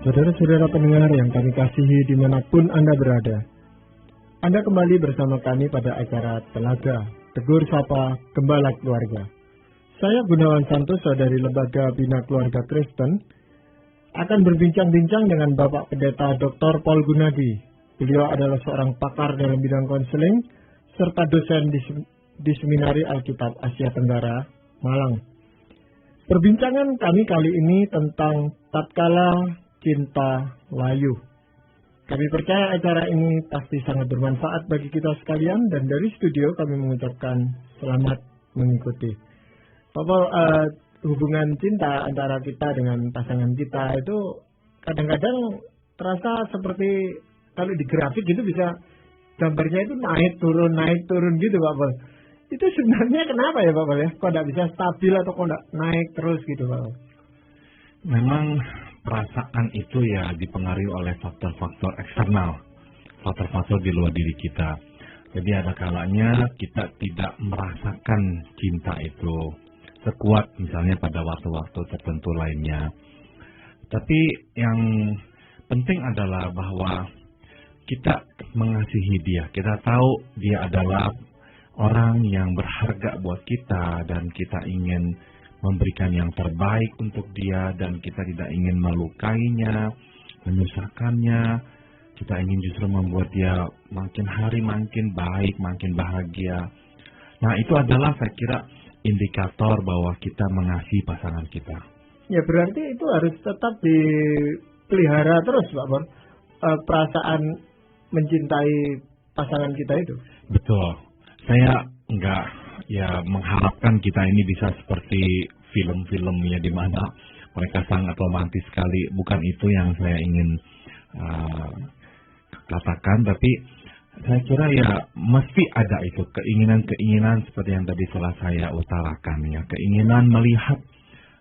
Saudara-saudara pendengar yang kami kasihi dimanapun Anda berada, Anda kembali bersama kami pada acara Telaga Tegur Sapa Gembala Keluarga. Saya Gunawan Santoso dari Lembaga Bina Keluarga Kristen akan berbincang-bincang dengan Bapak Pendeta Dr. Paul Gunadi. Beliau adalah seorang pakar dalam bidang konseling serta dosen di Seminari Alkitab Asia Tenggara, Malang. Perbincangan kami kali ini tentang tatkala cinta layu. Kami percaya acara ini pasti sangat bermanfaat bagi kita sekalian, dan dari studio kami mengucapkan selamat mengikuti. Pak Paul, hubungan cinta antara kita dengan pasangan kita itu kadang-kadang terasa seperti kalau di grafik gitu, bisa gambarnya itu naik turun gitu Pak Paul. Itu sebenarnya kenapa ya Pak Paul ya? Kok tidak bisa stabil atau kok tidak naik terus gitu Pak Paul? Memang perasaan itu ya dipengaruhi oleh faktor-faktor eksternal, faktor-faktor di luar diri kita. Jadi ada kalanya kita tidak merasakan cinta itu sekuat misalnya pada waktu-waktu tertentu lainnya. Tapi yang penting adalah bahwa kita mengasihi dia. Kita tahu dia adalah orang yang berharga buat kita dan kita ingin memberikan yang terbaik untuk dia, dan kita tidak ingin melukainya, menyusahkannya. Kita ingin justru membuat dia makin hari makin baik, makin bahagia. Nah, itu adalah saya kira indikator bahwa kita mengasihi pasangan kita. Ya berarti itu harus tetap dipelihara terus Pak Paul, perasaan mencintai pasangan kita itu. Betul. Saya enggak mengharapkan kita ini bisa seperti film-filmnya di mana mereka sangat romantis sekali. Bukan itu yang saya ingin katakan, tapi saya kira ya mesti ada itu keinginan-keinginan seperti yang tadi telah saya utarakan ya. Keinginan melihat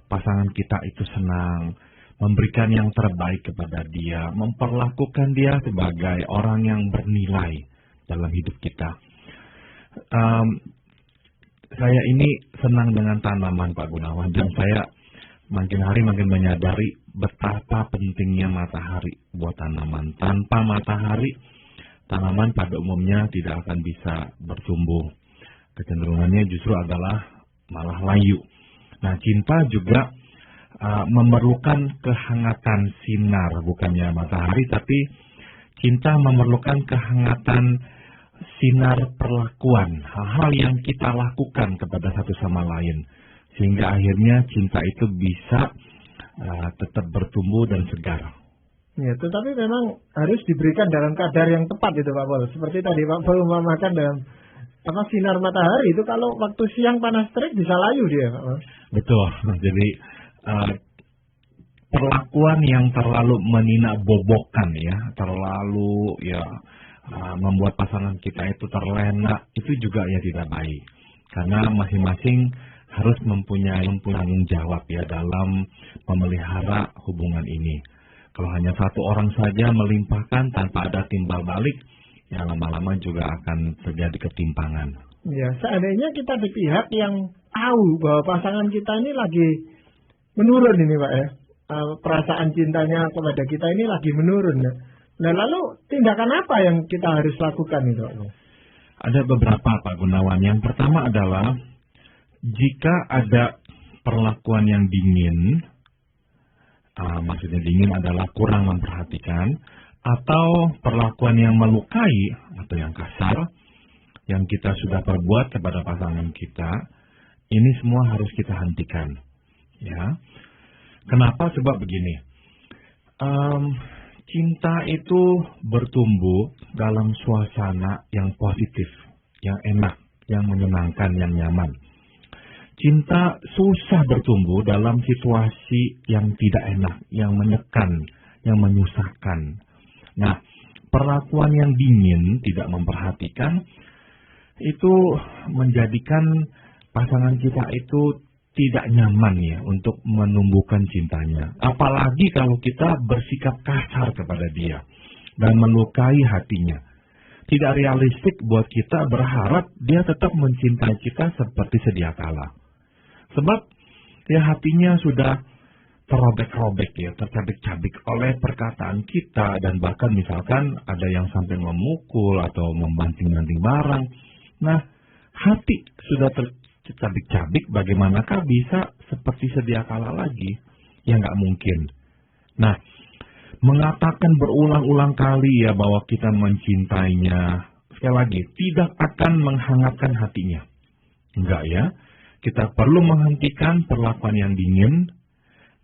pasangan kita itu senang, memberikan yang terbaik kepada dia, memperlakukan dia sebagai orang yang bernilai dalam hidup kita. Saya ini senang dengan tanaman Pak Gunawan, dan saya makin hari makin menyadari betapa pentingnya matahari buat tanaman. Tanpa matahari, tanaman pada umumnya tidak akan bisa bertumbuh. Kecenderungannya justru adalah malah layu. Nah, cinta juga memerlukan kehangatan sinar, bukannya matahari, tapi cinta memerlukan kehangatan sinar perlakuan, hal-hal yang kita lakukan kepada satu sama lain, sehingga akhirnya cinta itu bisa tetap bertumbuh dan segar. Ya, tetapi memang harus diberikan dalam kadar yang tepat itu Pak Paul. Seperti tadi Pak Paul memakan dalam sinar matahari itu, kalau waktu siang panas terik bisa layu dia Pak Paul. Betul. Jadi perlakuan yang terlalu menina-bobokan ya, terlalu membuat pasangan kita itu terlena, itu juga ya tidak baik. Karena masing-masing harus mempunyai tanggung jawab ya dalam memelihara hubungan ini. Kalau hanya satu orang saja melimpahkan tanpa ada timbal balik, ya lama-lama juga akan terjadi ketimpangan. Ya, seandainya kita di pihak yang tahu bahwa pasangan kita ini lagi menurun ini Pak ya, perasaan cintanya kepada kita ini lagi menurun ya. Nah, lalu tindakan apa yang kita harus lakukan itu? Ada beberapa Pak Gunawan. Yang pertama adalah jika ada perlakuan yang dingin, maksudnya dingin adalah kurang memperhatikan, atau perlakuan yang melukai atau yang kasar yang kita sudah perbuat kepada pasangan kita, ini semua harus kita hentikan. Ya, kenapa? Sebab begini. Cinta itu bertumbuh dalam suasana yang positif, yang enak, yang menyenangkan, yang nyaman. Cinta susah bertumbuh dalam situasi yang tidak enak, yang menekan, yang menyusahkan. Nah, perlakuan yang dingin, tidak memperhatikan, itu menjadikan pasangan kita itu tidak nyaman ya untuk menumbuhkan cintanya. Apalagi kalau kita bersikap kasar kepada dia dan melukai hatinya. Tidak realistik buat kita berharap dia tetap mencintai kita seperti sedia kala. Sebab ya hatinya sudah terobek-robek ya, tercabik-cabik oleh perkataan kita, dan bahkan misalkan ada yang sampai memukul atau membanting-banting barang. Nah, hati sudah tercabik-cabik, bagaimanakah bisa seperti sedia kala lagi? Ya nggak mungkin. Nah, mengatakan berulang-ulang kali ya bahwa kita mencintainya, sekali lagi, tidak akan menghangatkan hatinya. Enggak ya, kita perlu menghentikan perlakuan yang dingin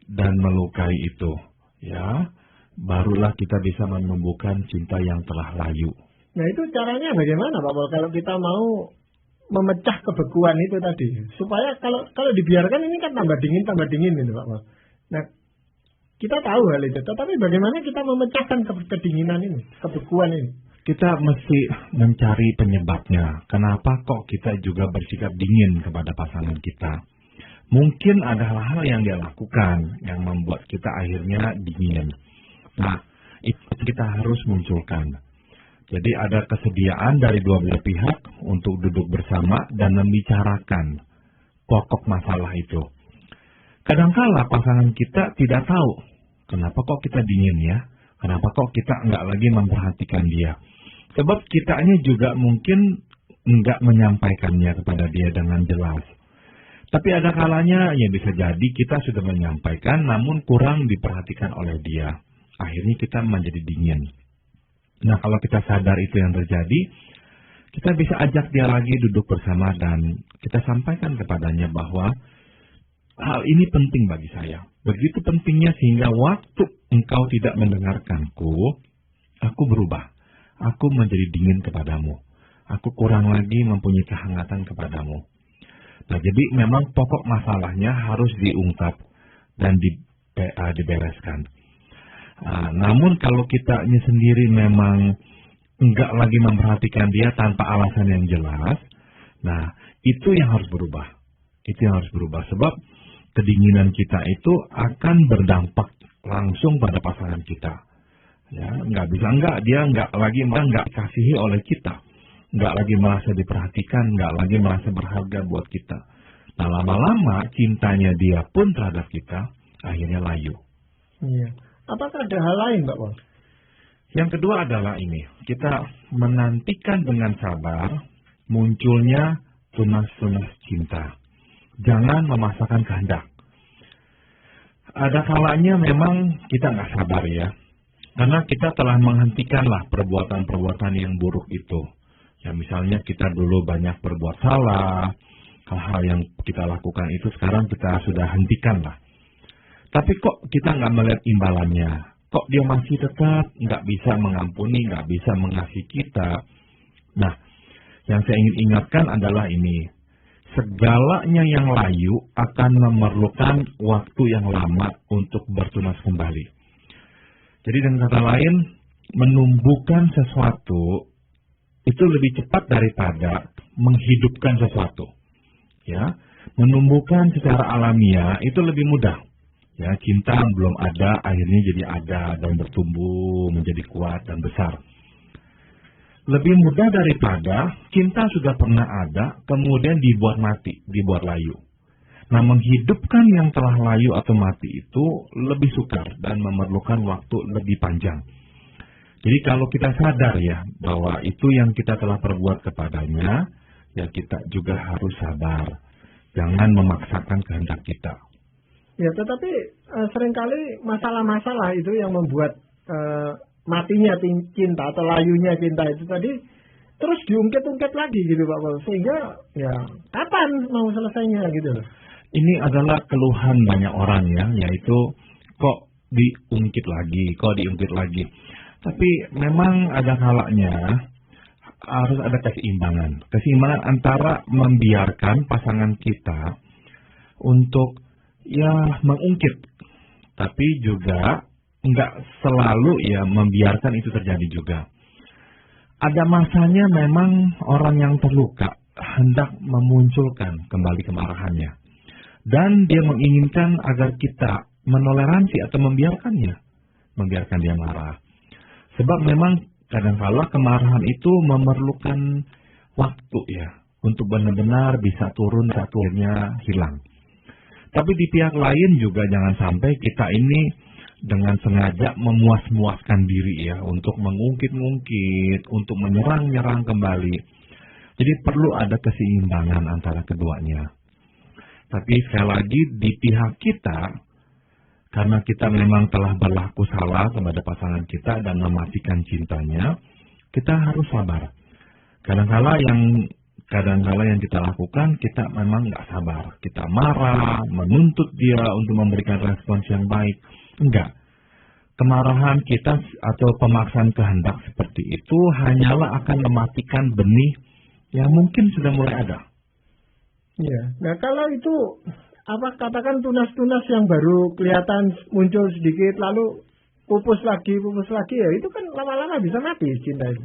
dan melukai itu, ya, barulah kita bisa menumbuhkan cinta yang telah layu. Nah, itu caranya bagaimana, Pak Pol? Kalau kita mau memecah kebekuan itu tadi, supaya kalau dibiarkan ini kan tambah dingin gitu, Pak Pol. Nah, kita tahu hal itu, tetapi bagaimana kita memecahkan kedinginan ini, kebekuan ini? Kita mesti mencari penyebabnya. Kenapa kok kita juga bersikap dingin kepada pasangan kita? Mungkin ada hal-hal yang dia lakukan yang membuat kita akhirnya dingin. Nah, itu kita harus munculkan. Jadi ada kesediaan dari dua belah pihak untuk duduk bersama dan membicarakan pokok masalah itu. Kadangkala pasangan kita tidak tahu, kenapa kok kita dingin ya? Kenapa kok kita nggak lagi memperhatikan dia? Sebab kitanya juga mungkin nggak menyampaikannya kepada dia dengan jelas. Tapi ada kalanya ya bisa jadi kita sudah menyampaikan namun kurang diperhatikan oleh dia. Akhirnya kita menjadi dingin. Nah, kalau kita sadar itu yang terjadi, kita bisa ajak dia lagi duduk bersama dan kita sampaikan kepadanya bahwa hal ini penting bagi saya. Begitu pentingnya sehingga waktu engkau tidak mendengarkanku, aku berubah. Aku menjadi dingin kepadamu. Aku kurang lagi mempunyai kehangatan kepadamu. Nah, jadi memang pokok masalahnya harus diungkap dan dibereskan. Namun kalau kitanya sendiri memang enggak lagi memperhatikan dia tanpa alasan yang jelas, nah itu yang harus berubah. Itu yang harus berubah. Sebab kedinginan kita itu akan berdampak langsung pada pasangan kita. Ya, dia nggak lagi dikasihi oleh kita. Nggak lagi merasa diperhatikan, nggak lagi merasa berharga buat kita. Nah, lama-lama cintanya dia pun terhadap kita akhirnya layu. Iya. Apakah ada hal lain, Pak Pol? Yang kedua adalah ini, kita menantikan dengan sabar munculnya tunas-tunas cinta. Jangan memaksakan kehendak. Ada kalanya memang kita nggak sabar ya, karena kita telah menghentikanlah perbuatan-perbuatan yang buruk itu. Ya, misalnya kita dulu banyak berbuat salah, hal-hal yang kita lakukan itu sekarang kita sudah hentikanlah. Tapi kok kita nggak melihat imbalannya? Kok dia masih tetap nggak bisa mengampuni, nggak bisa mengasihi kita? Nah, yang saya ingin ingatkan adalah ini. Segalanya yang layu akan memerlukan waktu yang lama untuk bertunas kembali. Jadi dengan kata lain, menumbuhkan sesuatu itu lebih cepat daripada menghidupkan sesuatu. Ya, menumbuhkan secara alamiah itu lebih mudah. Ya, cinta belum ada, akhirnya jadi ada dan bertumbuh menjadi kuat dan besar. Lebih mudah daripada cinta sudah pernah ada, kemudian dibuat mati, dibuat layu. Nah, menghidupkan yang telah layu atau mati itu lebih sukar dan memerlukan waktu lebih panjang. Jadi kalau kita sadar ya bahwa itu yang kita telah perbuat kepadanya, ya kita juga harus sabar. Jangan memaksakan kehendak kita. Ya, tetapi seringkali masalah-masalah itu yang membuat matinya cinta atau layunya cinta itu tadi terus diungkit-ungkit lagi gitu, Pak Pol. Sehingga ya kapan mau selesainya gitu loh. Ini adalah keluhan banyak orang ya, yaitu kok diungkit lagi. Tapi memang ada kalanya harus ada keseimbangan. Keseimbangan antara membiarkan pasangan kita untuk ya mengungkit, tapi juga nggak selalu ya membiarkan itu terjadi juga. Ada masanya memang orang yang terluka hendak memunculkan kembali kemarahannya. Dan dia menginginkan agar kita menoleransi atau membiarkan dia marah. Sebab memang kadang-kala kemarahan itu memerlukan waktu ya, untuk benar-benar bisa turun, akhirnya hilang. Tapi di pihak lain juga jangan sampai kita ini dengan sengaja memuas-muaskan diri ya, untuk mengungkit-ungkit, untuk menyerang-nyerang kembali. Jadi perlu ada keseimbangan antara keduanya. Tapi sekali lagi di pihak kita, karena kita memang telah berlaku salah kepada pasangan kita dan mematikan cintanya, kita harus sabar. Kadang-kala yang kita lakukan, kita memang nggak sabar. Kita marah, menuntut dia untuk memberikan respons yang baik. Enggak. Kemarahan kita atau pemaksaan kehendak seperti itu hanyalah akan mematikan benih yang mungkin sudah mulai ada. Iya. Nah kalau itu katakan tunas-tunas yang baru kelihatan muncul sedikit lalu pupus lagi ya itu kan lama-lama bisa mati cinta itu.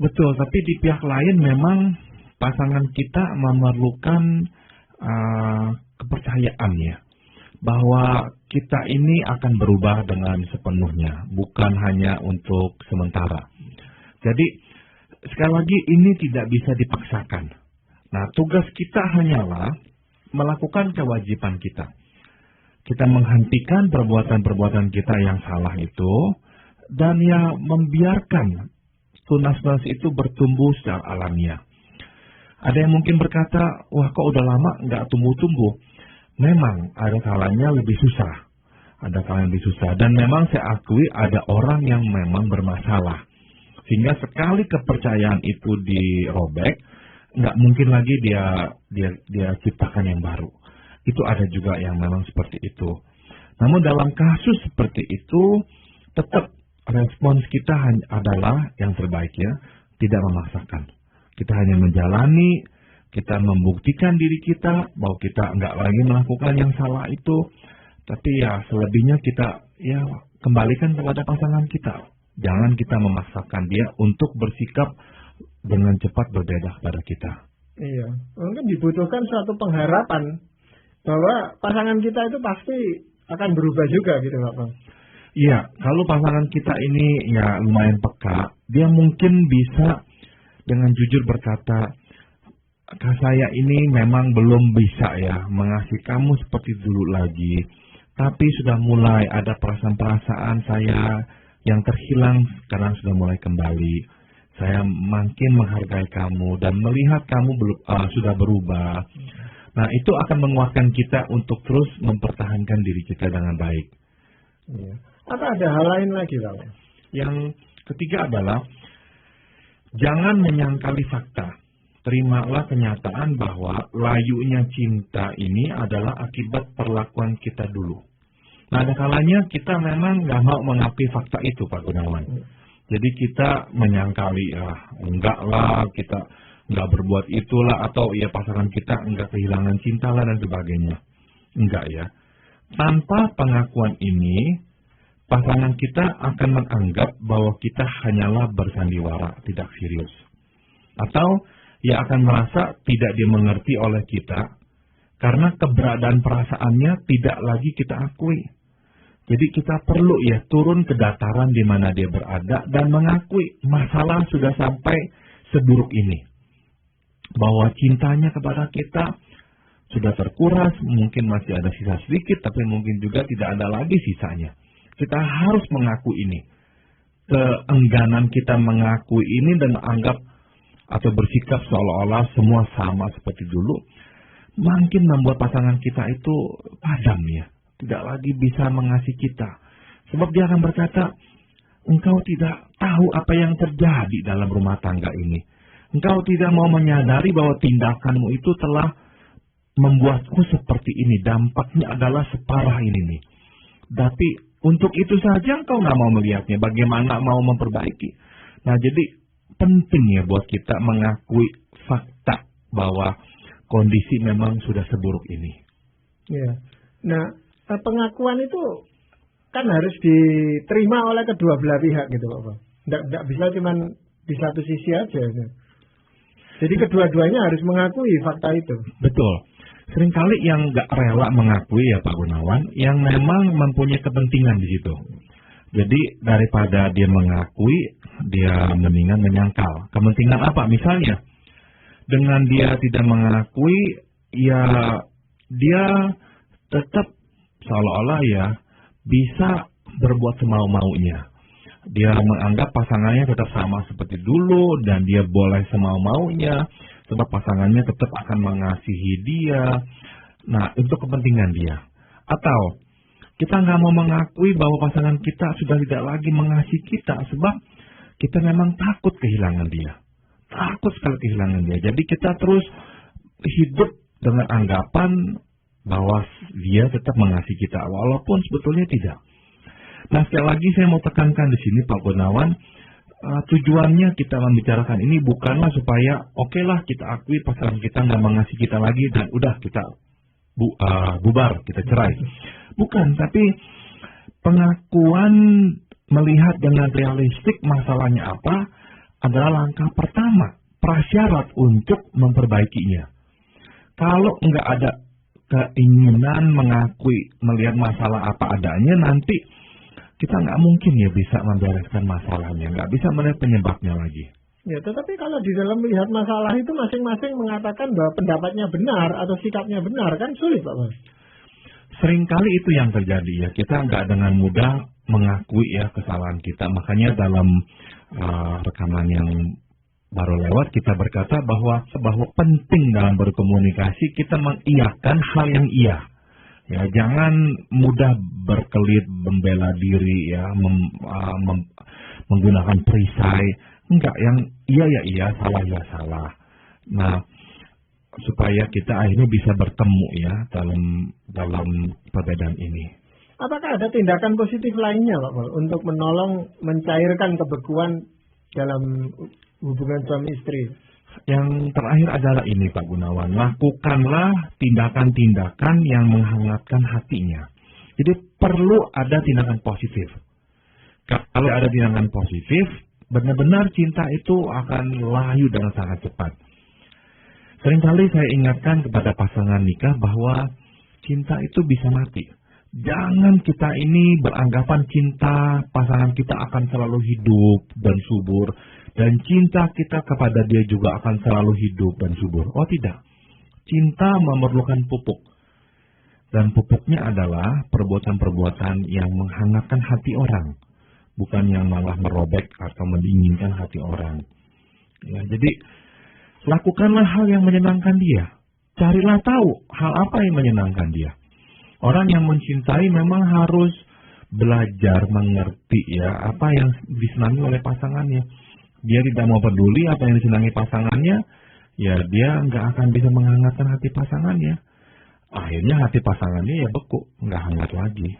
Betul, tapi di pihak lain memang pasangan kita memerlukan kepercayaan ya, bahwa kita ini akan berubah dengan sepenuhnya, bukan hanya untuk sementara. Jadi sekali lagi ini tidak bisa dipaksakan. Nah, tugas kita hanyalah melakukan kewajiban kita. Kita menghentikan perbuatan-perbuatan kita yang salah itu, dan ya membiarkan tunas-tunas itu bertumbuh secara alamiah. Ada yang mungkin berkata, wah kok udah lama nggak tumbuh-tumbuh. Memang ada kalanya lebih susah. Ada kalanya lebih susah. Dan memang saya akui ada orang yang memang bermasalah. Sehingga sekali kepercayaan itu dirobek, nggak mungkin lagi dia ciptakan yang baru. Itu ada juga yang memang seperti itu. Namun dalam kasus seperti itu, tetap respons kita adalah yang terbaik ya, tidak memaksakan. Kita hanya menjalani, kita membuktikan diri kita bahwa kita nggak lagi melakukan yang salah itu. Tapi ya selebihnya kita ya kembalikan kepada pasangan kita. Jangan kita memaksakan dia untuk bersikap dengan cepat berbeda pada kita. Iya, mungkin dibutuhkan suatu pengharapan bahwa pasangan kita itu pasti akan berubah juga gitu Pak Bang. Iya, kalau pasangan kita ini ya lumayan peka, dia mungkin bisa dengan jujur berkata, saya ini memang belum bisa ya mengasihi kamu seperti dulu lagi. Tapi sudah mulai ada perasaan-perasaan saya yang terhilang sekarang sudah mulai kembali. Saya makin menghargai kamu dan melihat kamu sudah berubah. Nah, itu akan menguatkan kita untuk terus mempertahankan diri kita dengan baik. Iya. Apa ada hal lain lagi, Pak? Yang ketiga adalah jangan menyangkali fakta. Terimalah kenyataan bahwa layunya cinta ini adalah akibat perlakuan kita dulu. Nah, ada kalanya kita memang nggak mau mengakui fakta itu, Pak Gunawan. Jadi kita menyangkali, enggak lah, kita nggak berbuat itulah, atau ya pasangan kita enggak kehilangan cinta lah dan sebagainya. Enggak ya. Tanpa pengakuan ini, pasangan kita akan menganggap bahwa kita hanyalah bersandiwara, tidak serius. Atau ia akan merasa tidak dimengerti oleh kita, karena keberadaan perasaannya tidak lagi kita akui. Jadi kita perlu ya turun ke dataran di mana dia berada dan mengakui masalah sudah sampai seburuk ini. Bahwa cintanya kepada kita sudah terkuras, mungkin masih ada sisa sedikit, tapi mungkin juga tidak ada lagi sisanya. Kita harus mengakui ini. Keengganan kita mengakui ini dan menganggap atau bersikap seolah-olah semua sama seperti dulu, makin membuat pasangan kita itu padam ya. Tidak lagi bisa mengasihi kita. Sebab dia akan berkata, engkau tidak tahu apa yang terjadi dalam rumah tangga ini. Engkau tidak mau menyadari bahwa tindakanmu itu telah membuatku seperti ini. Dampaknya adalah separah ini nih. Tapi untuk itu saja engkau nggak mau melihatnya. Bagaimana mau memperbaiki? Nah, jadi penting ya buat kita mengakui fakta bahwa kondisi memang sudah seburuk ini. Ya. Nah, pengakuan itu kan harus diterima oleh kedua belah pihak gitu Pak. Nggak bisa cuma di satu sisi aja. Gitu. Jadi kedua-duanya harus mengakui fakta itu. Betul. Seringkali yang nggak rela mengakui ya Pak Gunawan, yang memang mempunyai kepentingan di situ. Jadi daripada dia mengakui, dia mendingan menyangkal. Kepentingan apa? Misalnya, dengan dia tidak mengakui, ya dia tetap seolah-olah ya bisa berbuat semau-maunya. Dia menganggap pasangannya tetap sama seperti dulu dan dia boleh semau-maunya sebab pasangannya tetap akan mengasihi dia. Nah, untuk kepentingan dia. Atau kita nggak mau mengakui bahwa pasangan kita sudah tidak lagi mengasihi kita sebab kita memang takut kehilangan dia. Takut sekali kehilangan dia. Jadi kita terus hidup dengan anggapan bahwa dia tetap mengasihi kita walaupun sebetulnya tidak. Nah, sekali lagi saya mau tekankan di sini Pak Gunawan, tujuannya kita membicarakan ini bukanlah supaya okelah kita akui pasangan kita nggak mengasihi kita lagi dan udah kita bubar, kita cerai. Bukan, tapi pengakuan melihat dengan realistik masalahnya apa adalah langkah pertama, prasyarat untuk memperbaikinya. Kalau nggak ada keinginan mengakui, melihat masalah apa adanya, nanti kita nggak mungkin ya bisa membereskan masalahnya, nggak bisa melihat penyebabnya lagi. Ya, tetapi kalau di dalam melihat masalah itu masing-masing mengatakan bahwa pendapatnya benar atau sikapnya benar, kan sulit Pak Mas. Seringkali itu yang terjadi ya, kita nggak dengan mudah mengakui ya kesalahan kita. Makanya dalam rekaman yang baru lewat kita berkata bahwa penting dalam berkomunikasi kita mengiyakan hal yang iya. Ya, jangan mudah berkelit, membela diri ya, menggunakan perisai. Enggak, yang iya ya iya, salah ya salah. Nah, supaya kita akhirnya bisa bertemu ya dalam perbedaan ini. Apakah ada tindakan positif lainnya Pak Paul untuk menolong mencairkan kebekuan dalam hubungan suami istri? Yang terakhir adalah ini Pak Gunawan, lakukanlah tindakan-tindakan yang menghangatkan hatinya. Jadi perlu ada tindakan positif. Kalau ada tindakan positif, benar-benar cinta itu akan layu dengan sangat cepat. Seringkali saya ingatkan kepada pasangan nikah bahwa cinta itu bisa mati. Jangan kita ini beranggapan cinta pasangan kita akan selalu hidup dan subur. Dan cinta kita kepada dia juga akan selalu hidup dan subur. Oh tidak. Cinta memerlukan pupuk. Dan pupuknya adalah perbuatan-perbuatan yang menghangatkan hati orang. Bukan yang malah merobek atau mendinginkan hati orang. Ya, jadi, lakukanlah hal yang menyenangkan dia. Carilah tahu hal apa yang menyenangkan dia. Orang yang mencintai memang harus belajar mengerti ya apa yang disenangi oleh pasangannya. Dia tidak mau peduli apa yang disenangi pasangannya, ya dia nggak akan bisa menghangatkan hati pasangannya. Akhirnya hati pasangannya ya beku, nggak hangat lagi.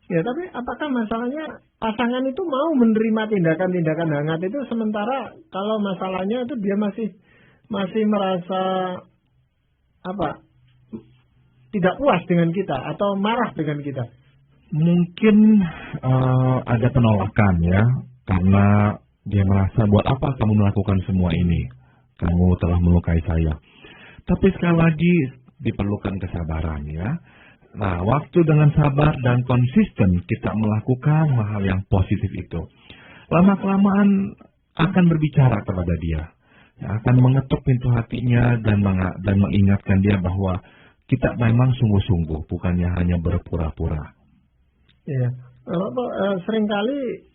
Ya, tapi apakah masalahnya pasangan itu mau menerima tindakan-tindakan hangat itu sementara kalau masalahnya itu dia masih merasa tidak puas dengan kita atau marah dengan kita? Mungkin ada penolakan ya, karena dia merasa buat apa kamu melakukan semua ini? Kamu telah melukai saya. Tapi sekali lagi diperlukan kesabaran ya. Nah, waktu dengan sabar dan konsisten kita melakukan hal yang positif itu, lama-kelamaan akan berbicara kepada dia. Ya, akan mengetuk pintu hatinya dan mengingatkan dia bahwa kita memang sungguh-sungguh, bukannya hanya berpura-pura. Ya, seringkali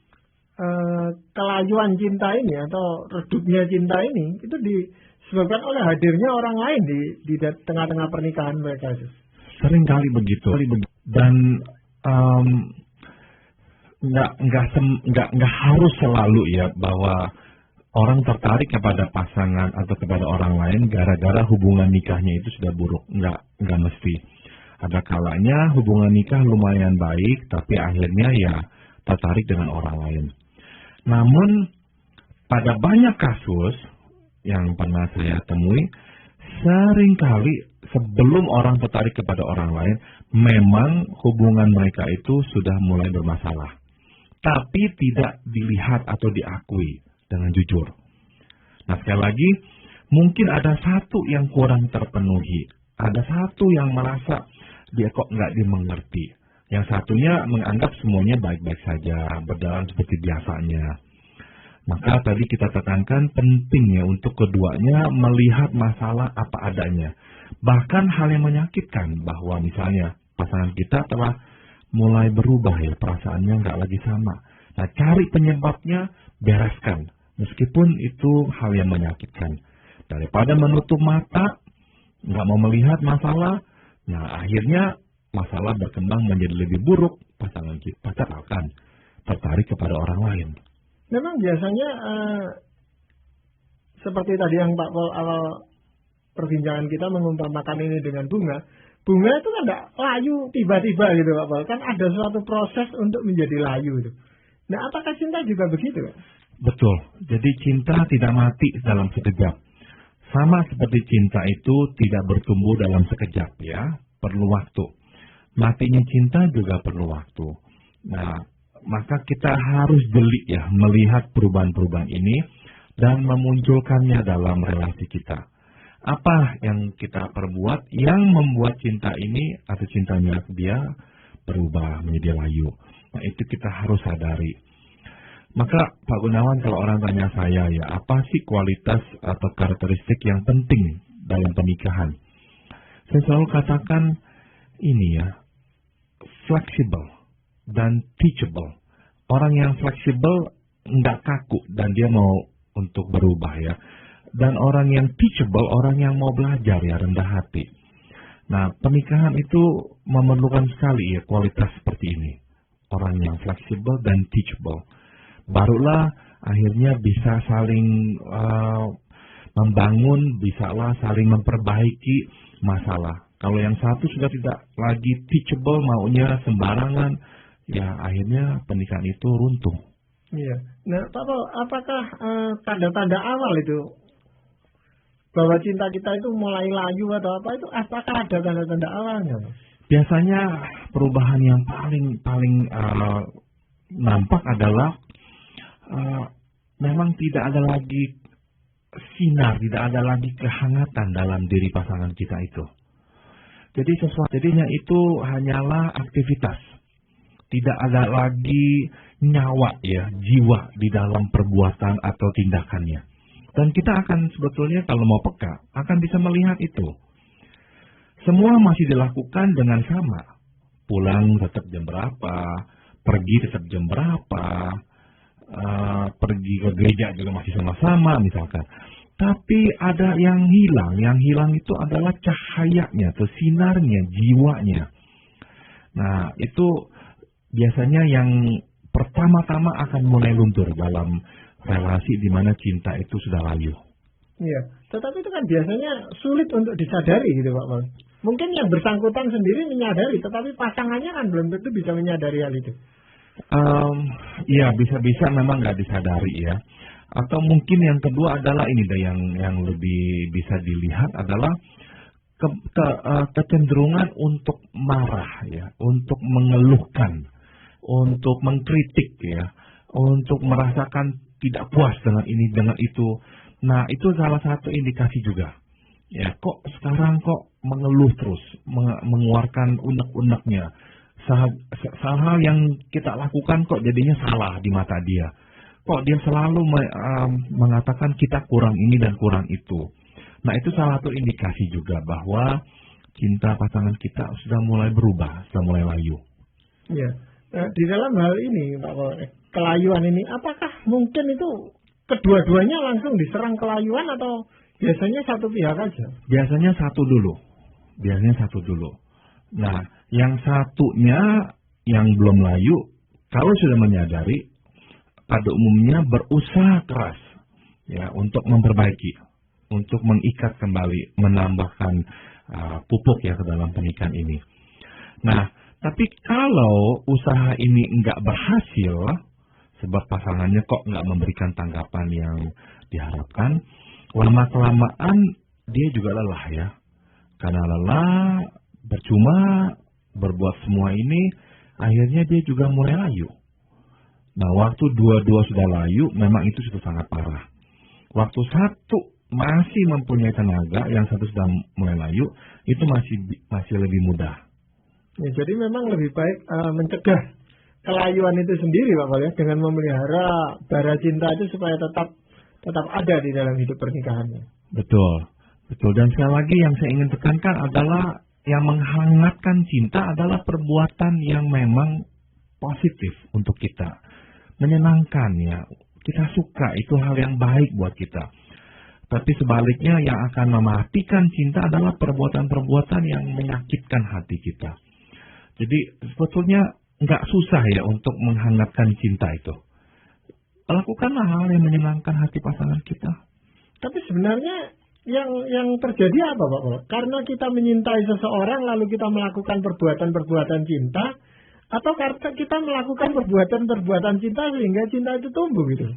kelayuan cinta ini atau redupnya cinta ini itu disebabkan oleh hadirnya orang lain di tengah-tengah pernikahan mereka. Seringkali begitu. Dan nggak harus selalu ya bahwa orang tertarik kepada pasangan atau kepada orang lain gara-gara hubungan nikahnya itu sudah buruk. Nggak mesti. Ada kalanya hubungan nikah lumayan baik, tapi akhirnya ya tertarik dengan orang lain. Namun pada banyak kasus yang pernah saya temui, seringkali sebelum orang tertarik kepada orang lain, memang hubungan mereka itu sudah mulai bermasalah. Tapi tidak dilihat atau diakui dengan jujur. Nah, sekali lagi, mungkin ada satu yang kurang terpenuhi. Ada satu yang merasa dia kok nggak dimengerti. Yang satunya menganggap semuanya baik-baik saja, berjalan seperti biasanya. Maka tadi kita tekankan pentingnya untuk keduanya melihat masalah apa adanya. Bahkan hal yang menyakitkan bahwa misalnya pasangan kita telah mulai berubah ya, perasaannya nggak lagi sama. Nah, cari penyebabnya, bereskan. Meskipun itu hal yang menyakitkan. Daripada menutup mata, nggak mau melihat masalah, nah akhirnya masalah berkembang menjadi lebih buruk, pasangan kita akan tertarik kepada orang lain. Memang biasanya seperti tadi yang Pak Pol awal perbincangan kita mengumpamakan ini dengan bunga. Bunga itu kan tidak layu tiba-tiba gitu Pak Pol. Kan ada suatu proses untuk menjadi layu itu. Nah, apakah cinta juga begitu? Betul. Jadi cinta tidak mati dalam sekejap. Sama seperti cinta itu tidak bertumbuh dalam sekejap ya. Perlu waktu. Matinya cinta juga perlu waktu. Nah, maka kita harus jeli ya melihat perubahan-perubahan ini dan memunculkannya dalam relasi kita. Apa yang kita perbuat yang membuat cinta ini atau cintanya dia berubah menjadi layu. Nah, itu kita harus sadari. Maka Pak Gunawan, kalau orang tanya saya ya, apa sih kualitas atau karakteristik yang penting dalam pernikahan? Saya selalu katakan ini ya, fleksibel dan teachable. Orang yang fleksibel nggak kaku dan dia mau untuk berubah ya. Dan orang yang teachable, orang yang mau belajar ya, rendah hati. Nah, pernikahan itu memerlukan sekali ya kualitas seperti ini. Orang yang fleksibel dan teachable. Barulah akhirnya bisa saling membangun, bisalah saling memperbaiki masalah. Kalau yang satu sudah tidak lagi teachable, maunya sembarangan, ya akhirnya pernikahan itu runtuh. Iya. Nah, Pak Pol, apakah tanda-tanda awal itu bahwa cinta kita itu mulai layu atau apa itu, apakah ada tanda-tanda awalnya? Biasanya perubahan yang paling nampak adalah memang tidak ada lagi sinar, tidak ada lagi kehangatan dalam diri pasangan kita itu. Jadi jadinya itu hanyalah aktivitas. Tidak ada lagi nyawa ya, jiwa di dalam perbuatan atau tindakannya. Dan kita akan sebetulnya kalau mau peka, akan bisa melihat itu. Semua masih dilakukan dengan sama. Pulang tetap jam berapa, pergi tetap jam berapa, pergi ke gereja juga masih sama-sama misalkan. Tapi ada yang hilang itu adalah cahayanya atau sinarnya, jiwanya. Nah, itu biasanya yang pertama-tama akan mulai luntur dalam relasi di mana cinta itu sudah layu. Iya, tetapi itu kan biasanya sulit untuk disadari gitu Pak Pol. Mungkin yang bersangkutan sendiri menyadari, tetapi pasangannya kan belum tentu bisa menyadari hal itu. Iya, bisa-bisa memang nggak disadari ya. Atau mungkin yang kedua adalah ini deh yang lebih bisa dilihat adalah kecenderungan untuk marah ya, untuk mengeluhkan, untuk mengkritik ya, untuk merasakan tidak puas dengan ini dengan itu. Nah, itu salah satu indikasi juga. Ya, kok sekarang kok mengeluh terus, mengeluarkan unek-uneknya. Hal yang kita lakukan kok jadinya salah di mata dia. Kok dia selalu mengatakan kita kurang ini dan kurang itu. Nah, itu salah satu indikasi juga bahwa cinta pasangan kita sudah mulai berubah, sudah mulai layu. Iya. Nah, di dalam hal ini, Pak Pol, kelayuan ini, apakah mungkin itu kedua-duanya langsung diserang kelayuan atau biasanya satu pihak aja? Biasanya satu dulu. Nah, yang satunya yang belum layu, kalau sudah menyadari, pada umumnya berusaha keras ya untuk memperbaiki, untuk mengikat kembali, menambahkan pupuk ya ke dalam pernikahan ini. Nah, tapi kalau usaha ini enggak berhasil, sebab pasangannya kok enggak memberikan tanggapan yang diharapkan, lama-kelamaan dia juga lelah ya. Karena lelah, percuma berbuat semua ini, akhirnya dia juga mulai layu. Nah, waktu dua-dua sudah layu, memang itu sudah sangat parah. Waktu satu masih mempunyai tenaga, yang satu sudah mulai layu, itu masih lebih mudah. Ya, jadi memang lebih baik mencegah kelayuan itu sendiri Pak Pol ya, dengan memelihara bara cinta itu supaya tetap ada di dalam hidup pernikahannya. Betul. Dan sekali lagi yang saya ingin tekankan adalah yang menghangatkan cinta adalah perbuatan yang memang positif untuk kita. Menyenangkan ya. Kita suka, itu hal yang baik buat kita. Tapi sebaliknya yang akan mematikan cinta adalah perbuatan-perbuatan yang menyakitkan hati kita. Jadi sebetulnya nggak susah ya untuk menghangatkan cinta itu. Lakukanlah hal yang menyenangkan hati pasangan kita. Tapi sebenarnya yang terjadi apa, Pak? Karena kita menyintai seseorang lalu kita melakukan perbuatan-perbuatan cinta, atau karena kita melakukan perbuatan-perbuatan cinta sehingga cinta itu tumbuh gitu?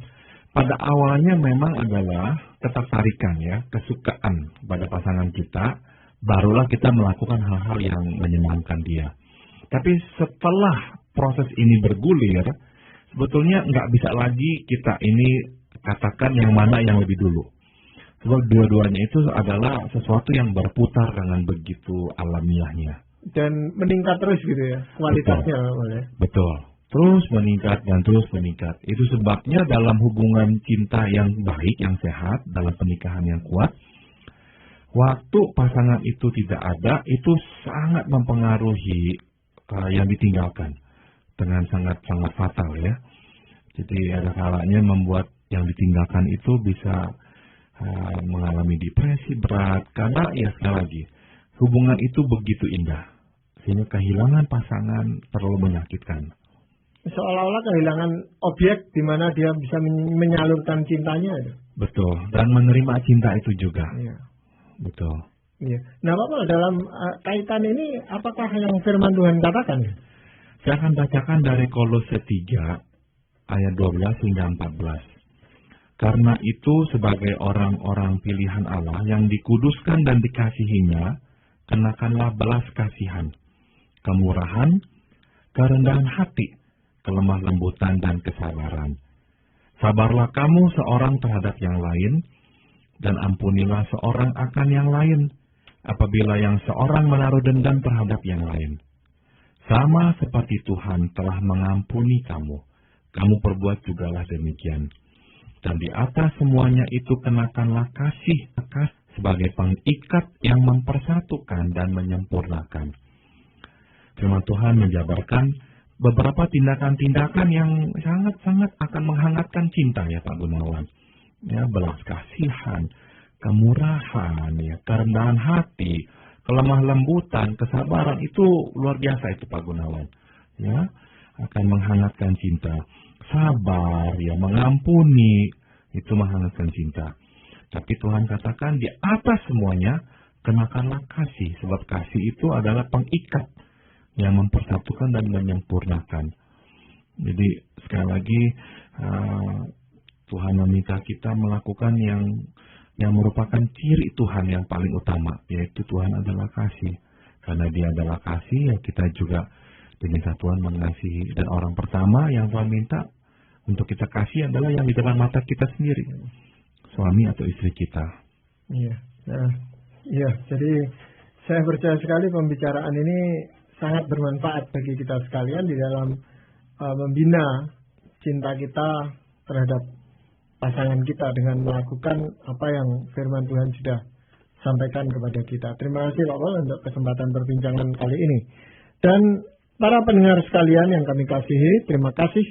Pada awalnya memang adalah ketertarikan ya, kesukaan pada pasangan kita, barulah kita melakukan hal-hal yang menyenangkan dia. Tapi setelah proses ini bergulir, sebetulnya nggak bisa lagi kita ini katakan yang mana yang lebih dulu. Sebab dua-duanya itu adalah sesuatu yang berputar dengan begitu alamiahnya. Dan meningkat terus gitu ya, kualitasnya. Betul. Terus meningkat dan terus meningkat. Itu sebabnya dalam hubungan cinta yang baik, yang sehat, dalam pernikahan yang kuat, waktu pasangan itu tidak ada, itu sangat mempengaruhi yang ditinggalkan. Dengan sangat-sangat fatal ya. Jadi ada kalanya membuat yang ditinggalkan itu bisa mengalami depresi berat. Karena ya sekali lagi, hubungan itu begitu indah. Sehingga kehilangan pasangan terlalu menyakitkan. Seolah-olah kehilangan objek di mana dia bisa menyalurkan cintanya. Betul, dan menerima cinta itu juga. Iya. Betul. Iya. Nah, Bapak, dalam kaitan ini, apakah yang firman Tuhan katakan? Saya akan bacakan dari Kolose 3, ayat 12 hingga 14. Karena itu sebagai orang-orang pilihan Allah yang dikuduskan dan dikasihinya, kenakanlah belas kasihan, kemurahan, kerendahan hati, kelemah lembutan dan kesabaran. Sabarlah kamu seorang terhadap yang lain, dan ampunilah seorang akan yang lain, apabila yang seorang menaruh dendam terhadap yang lain. Sama seperti Tuhan telah mengampuni kamu, kamu perbuat jugalah demikian. Dan di atas semuanya itu kenakanlah kasih sebagai pengikat yang mempersatukan dan menyempurnakan. Firman Tuhan menjabarkan beberapa tindakan-tindakan yang sangat-sangat akan menghangatkan cinta ya Pak Gunawan. Ya, belas kasihan, kemurahan, ya, kerendahan hati, kelemah lembutan, kesabaran, itu luar biasa itu Pak Gunawan. Ya, akan menghangatkan cinta. Sabar, ya, mengampuni, itu menghangatkan cinta. Tapi Tuhan katakan di atas semuanya kenakanlah kasih, sebab kasih itu adalah pengikat yang mempersatukan dan menyempurnakan. Jadi sekali lagi Tuhan meminta kita melakukan yang merupakan ciri Tuhan yang paling utama, yaitu Tuhan adalah kasih. Karena Dia adalah kasih, ya kita juga diminta Tuhan mengasihi. Dan orang pertama yang Tuhan minta untuk kita kasih adalah yang di depan mata kita sendiri, suami atau istri kita. Iya, nah, iya. Jadi saya percaya sekali pembicaraan ini sangat bermanfaat bagi kita sekalian di dalam membina cinta kita terhadap pasangan kita dengan melakukan apa yang firman Tuhan sudah sampaikan kepada kita. Terima kasih Pak Paul untuk kesempatan perbincangan kali ini. Dan para pendengar sekalian yang kami kasihi, terima kasih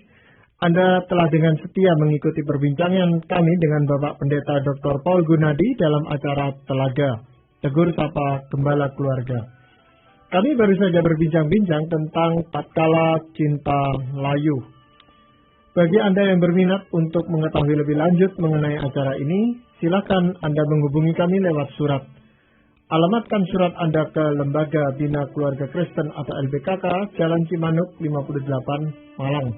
Anda telah dengan setia mengikuti perbincangan kami dengan Bapak Pendeta Dr. Paul Gunadi dalam acara Telaga, Tegur Sapa Gembala Keluarga. Kami baru saja berbincang-bincang tentang tatkala cinta layu. Bagi Anda yang berminat untuk mengetahui lebih lanjut mengenai acara ini, silakan Anda menghubungi kami lewat surat. Alamatkan surat Anda ke Lembaga Bina Keluarga Kristen atau LBKK, Jalan Cimanuk 58, Malang.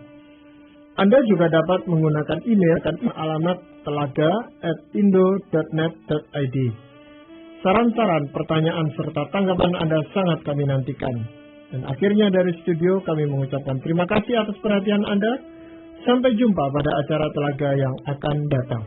Anda juga dapat menggunakan email ke alamat telaga@indo.net.id. Saran-saran, pertanyaan, serta tanggapan Anda sangat kami nantikan. Dan akhirnya dari studio kami mengucapkan terima kasih atas perhatian Anda. Sampai jumpa pada acara Telaga yang akan datang.